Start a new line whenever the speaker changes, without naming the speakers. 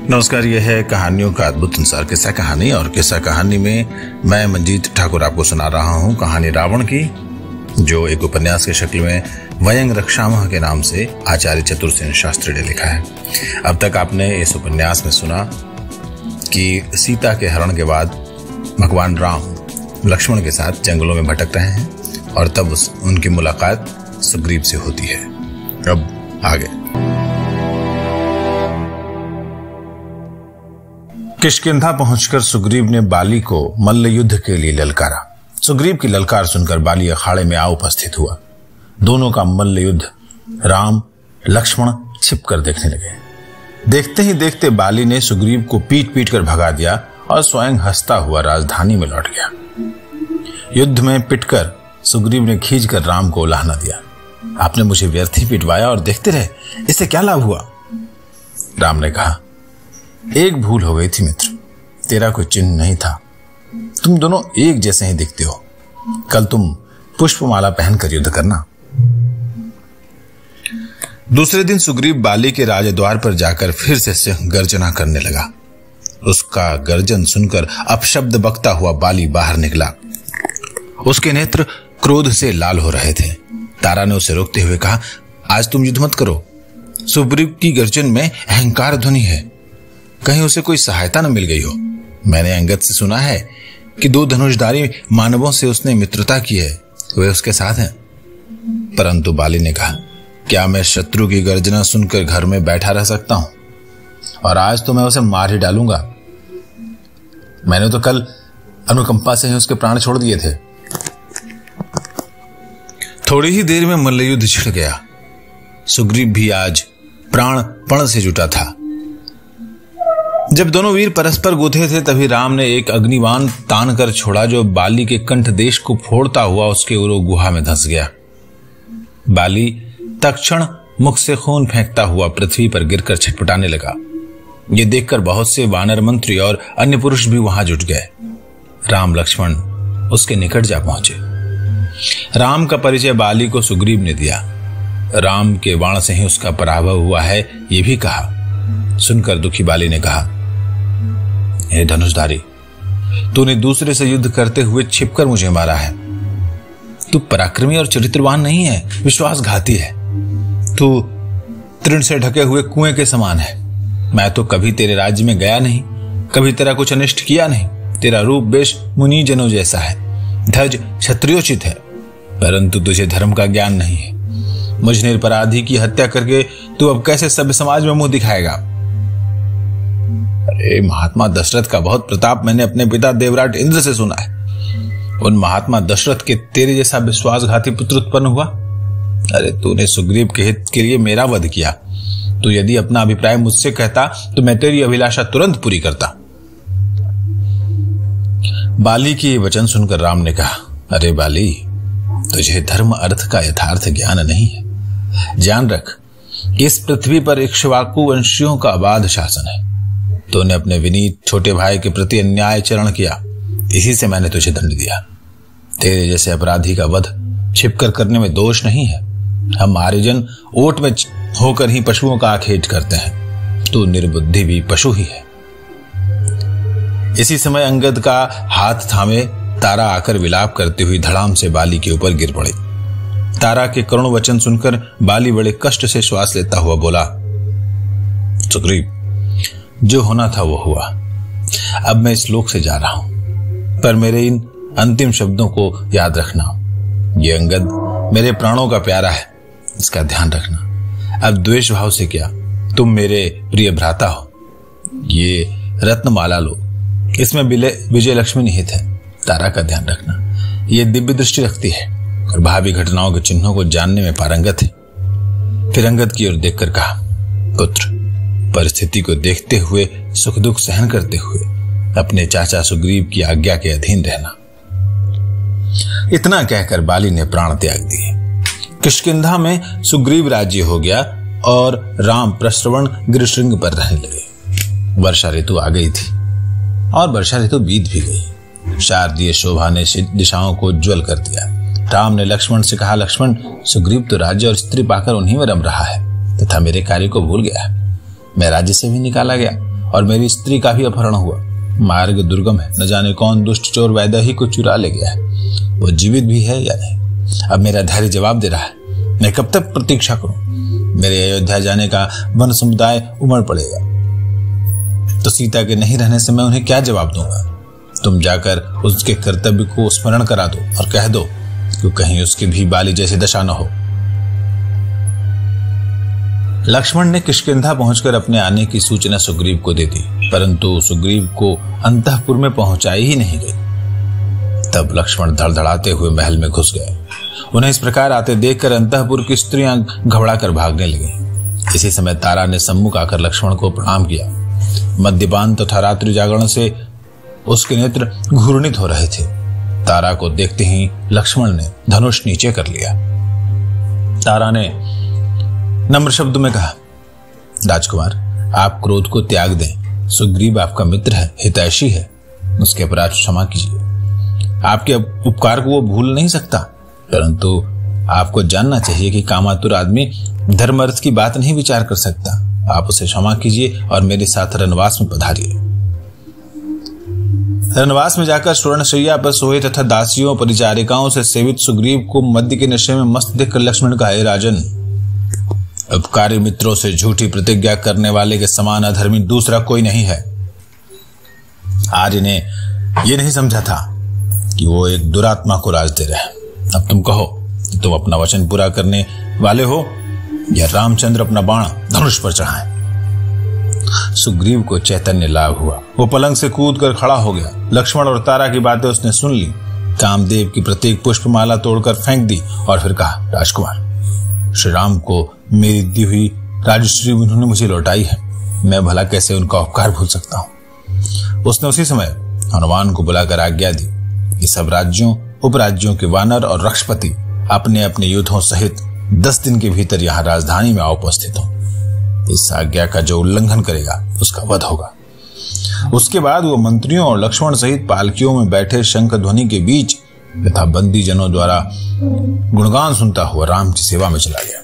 नमस्कार, यह है कहानियों का अद्भुत संसार किस्सा कहानी। और किस्सा कहानी में मैं मंजीत ठाकुर आपको सुना रहा हूं कहानी रावण की, जो एक उपन्यास के शक्ल में वयंग रक्षामः के नाम से आचार्य चतुरसेन शास्त्री ने लिखा है। अब तक आपने इस उपन्यास में सुना कि सीता के हरण के बाद भगवान राम लक्ष्मण के साथ जंगलों में भटक रहे हैं और तब उनकी मुलाकात सुग्रीव से होती है। अब आगे। किष्किंधा पहुंचकर सुग्रीव ने बाली को मल्ल युद्ध के लिए ललकारा। सुग्रीव की ललकार सुनकर बाली अखाड़े में आ उपस्थित हुआ। दोनों का मल्ल युद्ध राम लक्ष्मण छिपकर देखने लगे। देखते ही देखते बाली ने सुग्रीव को पीट पीट कर भगा दिया और स्वयं हंसता हुआ राजधानी में लौट गया। युद्ध में पिटकर सुग्रीव ने खींचकर राम को उलाहना दिया। आपने मुझे व्यर्थ ही पिटवाया और देखते रहे, इससे क्या लाभ हुआ? राम ने कहा, एक भूल हो गई थी मित्र, तेरा कोई चिन्ह नहीं था। तुम दोनों एक जैसे ही दिखते हो। कल तुम पुष्पमाला पहनकर युद्ध करना। दूसरे दिन सुग्रीव बाली के राजद्वार पर जाकर फिर से सिंह गर्जना करने लगा। उसका गर्जन सुनकर अपशब्द बकता हुआ बाली बाहर निकला। उसके नेत्र क्रोध से लाल हो रहे थे। तारा ने उसे रोकते हुए कहा, आज तुम युद्ध मत करो। सुग्रीव की गर्जन में अहंकार ध्वनि है, कहीं उसे कोई सहायता न मिल गई हो। मैंने अंगद से सुना है कि 2 धनुषधारी मानवों से उसने मित्रता की है, वे उसके साथ हैं। परंतु बाली ने कहा, क्या मैं शत्रु की गर्जना सुनकर घर में बैठा रह सकता हूं? और आज तो मैं उसे मार ही डालूंगा। मैंने तो कल अनुकंपा से ही उसके प्राण छोड़ दिए थे। थोड़ी ही देर में मल्लयुद्ध छिड़ गया। सुग्रीव भी आज प्राण पण से जुटा था। जब दोनों वीर परस्पर गुथे थे तभी राम ने एक अग्निबाण तान कर छोड़ा, जो बाली के कंठ देश को फोड़ता हुआ उसके उरो गुहा में धंस गया। बाली तत्क्षण मुख से खून फेंकता हुआ पृथ्वी पर गिरकर छटपटाने लगा। ये देखकर बहुत से वानर मंत्री और अन्य पुरुष भी वहां जुट गए। राम लक्ष्मण उसके निकट जा पहुंचे। राम का परिचय बाली को सुग्रीव ने दिया। राम के बाण से ही उसका पराभव हुआ है, ये भी कहा। सुनकर दुखी बाली ने कहा, हे धनुषधारी, तूने दूसरे से युद्ध करते हुए छिपकर मुझे मारा है। तू पराक्रमी और चरित्रवान नहीं है, विश्वासघाती है। तू तृण से ढके हुए कुएं के समान है। मैं तो कभी तेरे राज्य में गया नहीं, कभी तेरा कुछ अनिष्ट किया नहीं। तेरा रूप बेश मुनि जनों जैसा है, ध्वज क्षत्रियोचित है, परंतु तुझे धर्म का ज्ञान नहीं है। मुझ निरपराधी की हत्या करके तू अब कैसे सभ्य समाज में मुंह दिखाएगा? अरे महात्मा दशरथ का बहुत प्रताप मैंने अपने पिता देवराट इंद्र से सुना है। उन महात्मा दशरथ के तेरे जैसा विश्वासघाती पुत्र उत्पन्न हुआ। अरे तूने सुग्रीव के हित के लिए मेरा वध किया। तू यदि अपना अभिप्राय मुझसे कहता तो मैं तेरी अभिलाषा तुरंत पूरी करता। बाली की ये वचन सुनकर राम ने कहा, अरे बाली, तुझे धर्म अर्थ का यथार्थ ज्ञान नहीं है। ध्यान रख, इस पृथ्वी पर इक्ष्वाकु वंशियों का अबाध शासन है। तूने अपने विनीत छोटे भाई के प्रति अन्याय चरण किया, इसी से मैंने तुझे दंड दिया। तेरे जैसे अपराधी का वध छिपकर करने में दोष नहीं है। हम आर्यजन ओट में होकर ही पशुओं का आखेट करते हैं। तू निर्बुद्धि भी पशु ही है। इसी समय अंगद का हाथ थामे तारा आकर विलाप करती हुई धड़ाम से बाली के ऊपर गिर पड़ी। तारा के करुण वचन सुनकर बाली बड़े कष्ट से श्वास लेता हुआ बोला, सुग्रीव, जो होना था वो हुआ। अब मैं इस लोक से जा रहा हूं, पर मेरे इन अंतिम शब्दों को याद रखना। ये अंगद मेरे प्राणों का प्यारा है, इसका ध्यान रखना। अब द्वेष भाव से क्या, तुम मेरे प्रिय भ्राता हो। ये रत्नमाला लो, इसमें विजय लक्ष्मी निहित है। तारा का ध्यान रखना, ये दिव्य दृष्टि रखती है और भावी घटनाओं के चिन्हों को जानने में पारंगत है। फिर अंगद की ओर देखकर कहा, पुत्र, परिस्थिति को देखते हुए सुख दुख सहन करते हुए अपने चाचा सुग्रीव की आज्ञा के अधीन रहना। इतना कहकर बाली ने प्राण त्याग दिए। किष्किंधा में सुग्रीव राज्य हो गया और राम प्रश्रवण गिरिशृंग पर रहने लगे। वर्षा ऋतु आ गई थी और वर्षा ऋतु बीत भी गई। शारदीय शोभा ने दिशाओं को उज्ज्वल कर दिया। राम ने लक्ष्मण से कहा, लक्ष्मण, सुग्रीव तो राज्य और स्त्री पाकर उन्हीं में रम रहा है तथा मेरे कार्य को भूल गया। मैं राज्य से भी निकाला गया और मेरी स्त्री का भी अपहरण हुआ। मार्ग दुर्गम है, न जाने कौन दुष्ट चोर वैदेही को चुरा ले गया है। वो जीवित भी है या नहीं। अब मेरा धैर्य जवाब दे रहा है। मैं कब तक प्रतीक्षा करूं? मेरे अयोध्या जाने का वन समुदाय उमड़ पड़ेगा, तो सीता के नहीं रहने से मैं उन्हें क्या जवाब दूंगा? तुम जाकर उसके कर्तव्य को स्मरण करा दो और कह दो कि कहीं उसकी भी बाली जैसी दशा न हो। लक्ष्मण ने किष्किंधा पहुंचकर अपने आने की सूचना सुग्रीव को दे दी, परंतु सुग्रीव को अंतःपुर में पहुंचाई ही नहीं गई। तब लक्ष्मण धड़धड़ाते हुए महल में घुस गए। उन्हें इस प्रकार आते देखकर अंतःपुर की स्त्रियां घबरा कर भागने लगी। इसी समय तारा ने सम्मुख आकर लक्ष्मण को प्रणाम किया। मद्यपान तथा रात्रि जागरण से उसके नेत्र घूर्णित हो रहे थे। तारा को देखते ही लक्ष्मण ने धनुष नीचे कर लिया। तारा ने नम्र शब्द में कहा, राजकुमार, आप क्रोध को त्याग दें। सुग्रीव आपका मित्र है, हितैषी है, उसके अपराध क्षमा कीजिए। आपके उपकार को वो भूल नहीं सकता, परंतु आपको जानना चाहिए कि कामातुर आदमी धर्म अर्थ की बात नहीं विचार कर सकता। आप उसे क्षमा कीजिए और मेरे साथ रनवास में पधारिए। रनवास में जाकर स्वर्णशैया पर सोए तथा दासियों परिचारिकाओं से सेवित सुग्रीव को मद्य के नशे में मस्त देखकर लक्ष्मण कहा, हे राजन, उपकारी मित्रों से झूठी प्रतिज्ञा करने वाले के समान अधर्मी दूसरा कोई नहीं है। आर्य ने यह नहीं समझा था कि वो एक दुरात्मा को राज दे रहे हैं। अब तुम कहो कि तुम अपना वचन पूरा करने वाले हो या रामचंद्र अपना बाण धनुष पर चढ़ाएं। सुग्रीव को चैतन्य लाभ हुआ। वो पलंग से कूद कर खड़ा हो गया। लक्ष्मण और तारा की बातें उसने सुन ली। कामदेव की प्रत्येक पुष्पमाला तोड़कर फेंक दी और फिर कहा, राजकुमार, श्री राम को मेरी दी हुई राजश्री उन्होंने मुझे लौटाई है। मैं भला कैसे उनका उपकार भूल सकता हूं। उसने उसी समय हनुमान को बुलाकर आज्ञा दी कि सब राज्यों उपराज्यों के वानर और रक्षपति अपने अपने योद्धाओं सहित 10 दिन के भीतर यहाँ राजधानी में उपस्थित हो। इस आज्ञा का जो उल्लंघन करेगा उसका वध होगा। उसके बाद वो मंत्रियों और लक्ष्मण सहित पालकियों में बैठे शंख ध्वनि के बीच तथा बंदी जनों द्वारा गुणगान सुनता हुआ राम की सेवा में चला गया।